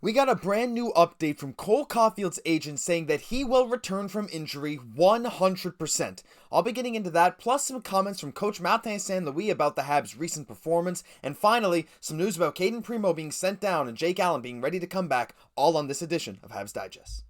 We got a brand new update from Cole Caufield's agent saying that he will return from injury 100%. I'll be getting into that, plus some comments from Coach Martin St. Louis about the Habs' recent performance, and finally, some news about Cayden Primeau being sent down and Jake Allen being ready to come back, all on this edition of Habs Digest.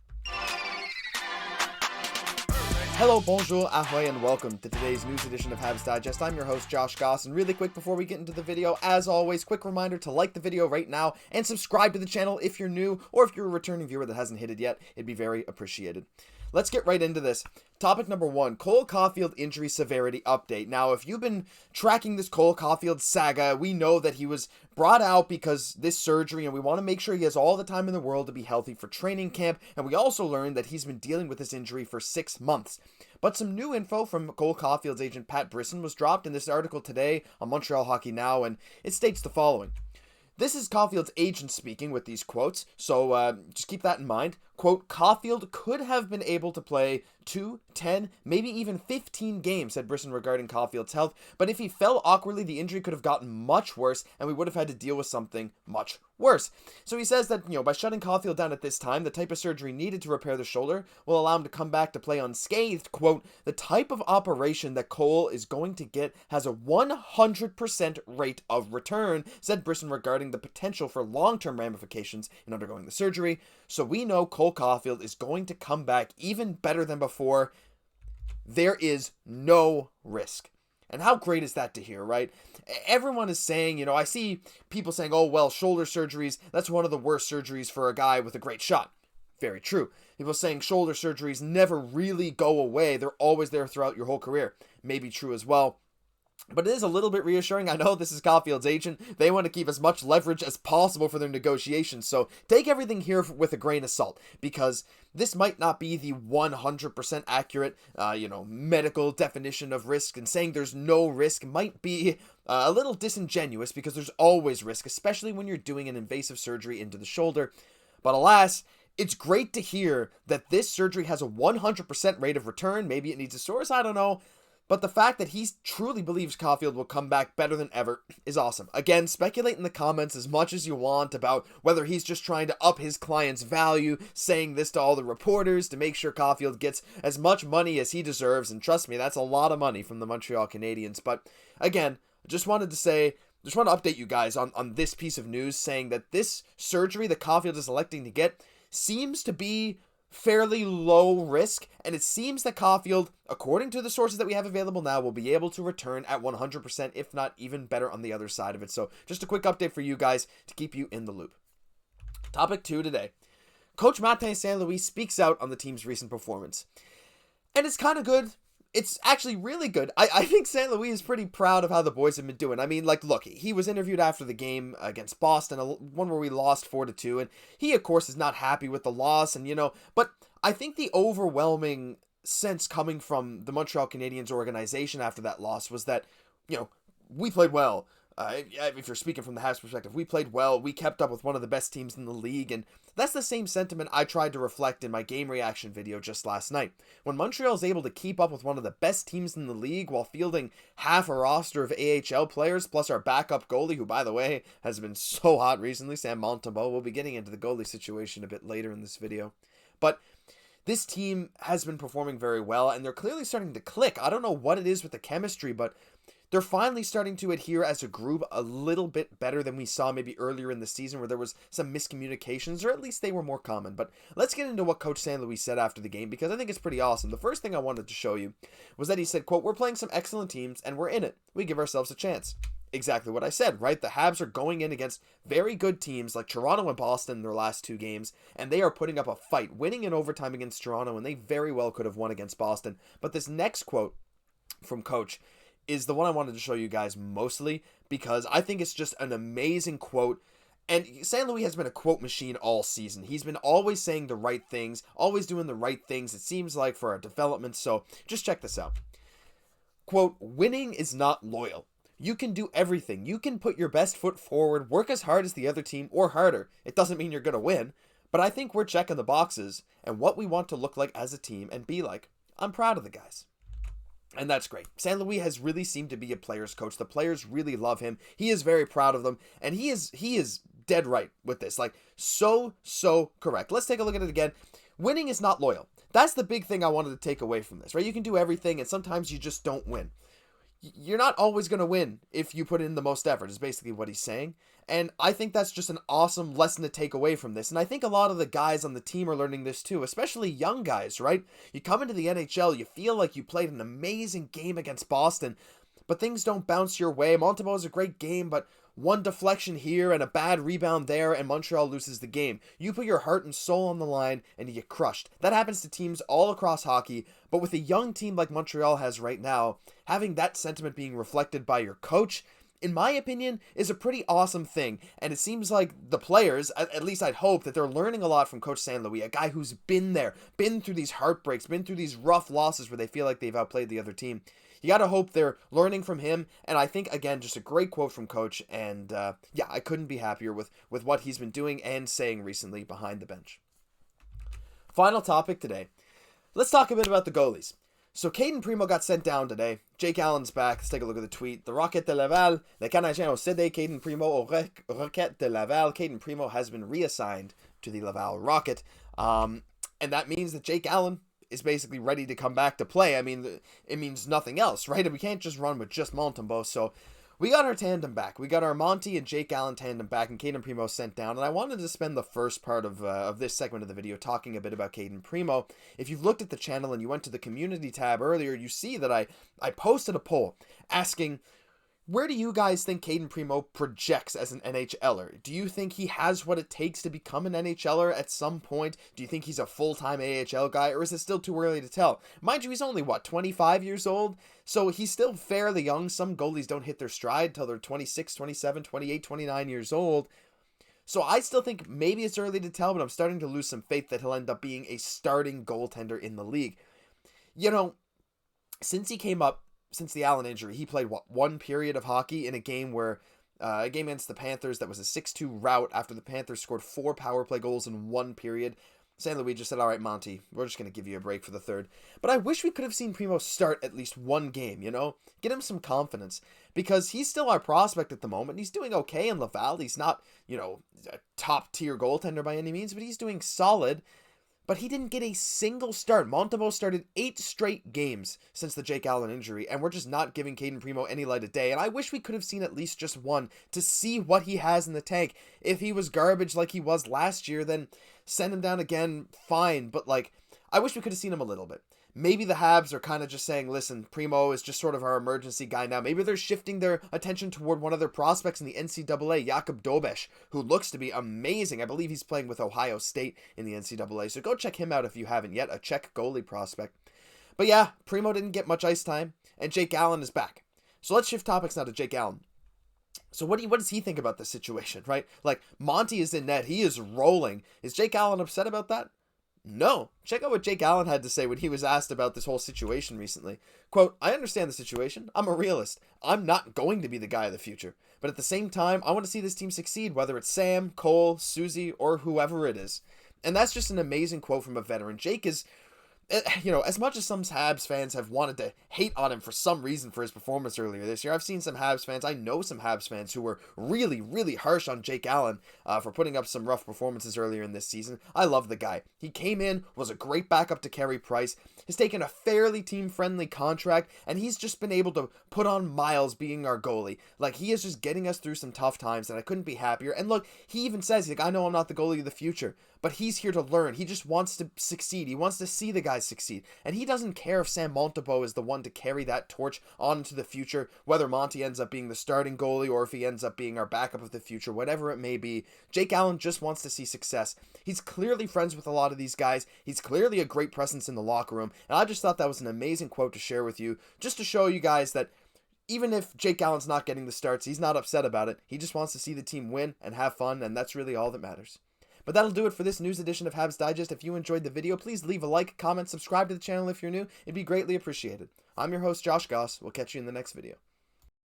Hello, bonjour, ahoy, and welcome to today's news edition of Habs Digest. I'm your host, Josh Gosse, and really quick before we get into the video, as always, quick reminder to like the video right now and subscribe to the channel if you're new, or if you're a returning viewer that hasn't hit it yet, it'd be very appreciated. Let's get right into this. Topic number 1, Cole Caufield injury severity update. Now, if you've been tracking this Cole Caufield saga, we know that he was brought out because this surgery, and we want to make sure he has all the time in the world to be healthy for training camp, and we also learned that he's been dealing with this injury for 6 months. But some new info from Cole Caufield's agent Pat Brisson was dropped in this article today on Montreal Hockey Now, and it states the following. This is Caufield's agent speaking with these quotes, so just keep that in mind. Quote, Caufield could have been able to play 2, 10, maybe even 15 games, said Brisson regarding Caufield's health, but if he fell awkwardly, the injury could have gotten much worse, and we would have had to deal with something much worse. So he says that, by shutting Caufield down at this time, the type of surgery needed to repair the shoulder will allow him to come back to play unscathed. Quote, the type of operation that Cole is going to get has a 100% rate of return, said Brisson regarding the potential for long-term ramifications in undergoing the surgery. So we know Cole Caufield is going to come back even better than before. There is no risk. And how great is that to hear, right? Everyone is saying, I see people saying, oh, well, shoulder surgeries, that's one of the worst surgeries for a guy with a great shot. Very true. People saying shoulder surgeries never really go away. They're always there throughout your whole career. Maybe true as well. But it is a little bit reassuring. I know this is Caufield's agent. They want to keep as much leverage as possible for their negotiations. So take everything here with a grain of salt, because this might not be the 100% accurate, medical definition of risk, and saying there's no risk might be a little disingenuous, because there's always risk, especially when you're doing an invasive surgery into the shoulder. But alas, it's great to hear that this surgery has a 100% rate of return. Maybe it needs a source, I don't know. But the fact that he truly believes Caufield will come back better than ever is awesome. Again, speculate in the comments as much as you want about whether he's just trying to up his client's value, saying this to all the reporters to make sure Caufield gets as much money as he deserves. And trust me, that's a lot of money from the Montreal Canadiens. But again, just want to update you guys on this piece of news, saying that this surgery that Caufield is electing to get seems to be fairly low risk, and it seems that Caufield, according to the sources that we have available now, will be able to return at 100%, if not even better on the other side of it. So just a quick update for you guys to keep you in the loop. Topic 2 today. Coach Martin St. Louis speaks out on the team's recent performance. And it's kind of good. It's actually really good. I think St. Louis is pretty proud of how the boys have been doing. I mean, look, he was interviewed after the game against Boston, one where we lost 4-2, and he, of course, is not happy with the loss, and, but I think the overwhelming sense coming from the Montreal Canadiens organization after that loss was that, we played well. If you're speaking from the Habs perspective, we played well. We kept up with one of the best teams in the league, and that's the same sentiment I tried to reflect in my game reaction video just last night. When Montreal is able to keep up with one of the best teams in the league while fielding half a roster of AHL players, plus our backup goalie, who, by the way, has been so hot recently, Sam Montembeault. We'll be getting into the goalie situation a bit later in this video. But this team has been performing very well, and they're clearly starting to click. I don't know what it is with the chemistry, but they're finally starting to adhere as a group a little bit better than we saw maybe earlier in the season, where there was some miscommunications, or at least they were more common. But let's get into what Coach St. Louis said after the game, because I think it's pretty awesome. The first thing I wanted to show you was that he said, quote, we're playing some excellent teams, and we're in it. We give ourselves a chance. Exactly what I said, right? The Habs are going in against very good teams like Toronto and Boston in their last 2 games, and they are putting up a fight, winning in overtime against Toronto, and they very well could have won against Boston. But this next quote from Coach is the one I wanted to show you guys mostly, because I think it's just an amazing quote. And St. Louis has been a quote machine all season. He's been always saying the right things, always doing the right things, it seems like, for our development. So just check this out. Quote, winning is not loyal. You can do everything. You can put your best foot forward, work as hard as the other team, or harder. It doesn't mean you're going to win. But I think we're checking the boxes and what we want to look like as a team and be like. I'm proud of the guys. And that's great. St. Louis has really seemed to be a player's coach. The players really love him. He is very proud of them. And he is dead right with this. Like, so correct. Let's take a look at it again. Winning is not loyal. That's the big thing I wanted to take away from this, right? You can do everything, and sometimes you just don't win. You're not always going to win if you put in the most effort, is basically what he's saying. And I think that's just an awesome lesson to take away from this. And I think a lot of the guys on the team are learning this too, especially young guys, right? You come into the NHL, you feel like you played an amazing game against Boston, but things don't bounce your way. Montembeault is a great game, but one deflection here and a bad rebound there, and Montreal loses the game. You put your heart and soul on the line, and you get crushed. That happens to teams all across hockey, but with a young team like Montreal has right now, having that sentiment being reflected by your coach, in my opinion, is a pretty awesome thing. And it seems like the players, at least I'd hope, that they're learning a lot from Coach St. Louis, a guy who's been there, been through these heartbreaks, been through these rough losses where they feel like they've outplayed the other team. You got to hope they're learning from him, and I think, again, just a great quote from Coach, and yeah, I couldn't be happier with what he's been doing and saying recently behind the bench. Final topic today. Let's talk a bit about the goalies. So Cayden Primeau got sent down today. Jake Allen's back. Let's take a look at the tweet. The Rocket de Laval. Les Canadiens ont cédé Cayden Primeau au Rocket de Laval. Cayden Primeau has been reassigned to the Laval Rocket. And that means that Jake Allen is basically ready to come back to play. I mean, it means nothing else, right? We can't just run with just Montembeault. So we got our tandem back. We got our Monty and Jake Allen tandem back, and Cayden Primeau sent down. And I wanted to spend the first part of this segment of the video talking a bit about Cayden Primeau. If you've looked at the channel and you went to the community tab earlier, you see that I posted a poll asking, where do you guys think Cayden Primeau projects as an NHLer? Do you think he has what it takes to become an NHLer at some point? Do you think he's a full-time AHL guy, or is it still too early to tell? Mind you, he's only, 25 years old? So he's still fairly young. Some goalies don't hit their stride till they're 26, 27, 28, 29 years old. So I still think maybe it's early to tell, but I'm starting to lose some faith that he'll end up being a starting goaltender in the league. You know, since the Allen injury, he played, one period of hockey in a game against the Panthers that was a 6-2 rout after the Panthers scored 4 power play goals in one period. St. Louis just said, all right, Monty, we're just going to give you a break for the third. But I wish we could have seen Primeau start at least one game, Get him some confidence, because he's still our prospect at the moment. He's doing okay in Laval. He's not, a top-tier goaltender by any means, but he's doing solid. But he didn't get a single start. Montembeault started 8 straight games since the Jake Allen injury, and we're just not giving Cayden Primeau any light of day. And I wish we could have seen at least just one to see what he has in the tank. If he was garbage like he was last year, then send him down again, fine. But, I wish we could have seen him a little bit. Maybe the Habs are kind of just saying, listen, Primeau is just sort of our emergency guy now. Maybe they're shifting their attention toward one of their prospects in the NCAA, Jakub Dobeš, who looks to be amazing. I believe he's playing with Ohio State in the NCAA, so go check him out if you haven't yet, a Czech goalie prospect. But yeah, Primeau didn't get much ice time, and Jake Allen is back. So let's shift topics now to Jake Allen. So what does he think about this situation, right? Monty is in net. He is rolling. Is Jake Allen upset about that? No. Check out what Jake Allen had to say when he was asked about this whole situation recently. Quote, I understand the situation. I'm a realist. I'm not going to be the guy of the future. But at the same time, I want to see this team succeed, whether it's Sam, Cole, Susie, or whoever it is. And that's just an amazing quote from a veteran. Jake is, as much as some Habs fans have wanted to hate on him for some reason for his performance earlier this year, I've seen some Habs fans, I know some Habs fans who were really, really harsh on Jake Allen for putting up some rough performances earlier in this season. I love the guy. He came in, was a great backup to Carey Price, has taken a fairly team-friendly contract, and he's just been able to put on miles being our goalie. He is just getting us through some tough times, and I couldn't be happier. And look, he even says, I know I'm not the goalie of the future, but he's here to learn. He just wants to succeed. He wants to see the guys succeed. And he doesn't care if Sam Montembeault is the one to carry that torch on into the future, whether Monty ends up being the starting goalie or if he ends up being our backup of the future, whatever it may be. Jake Allen just wants to see success. He's clearly friends with a lot of these guys. He's clearly a great presence in the locker room. And I just thought that was an amazing quote to share with you, just to show you guys that even if Jake Allen's not getting the starts, he's not upset about it. He just wants to see the team win and have fun, and that's really all that matters. But that'll do it for this news edition of Habs Digest. If you enjoyed the video, please leave a like, comment, subscribe to the channel if you're new. It'd be greatly appreciated. I'm your host, Josh Gosse. We'll catch you in the next video.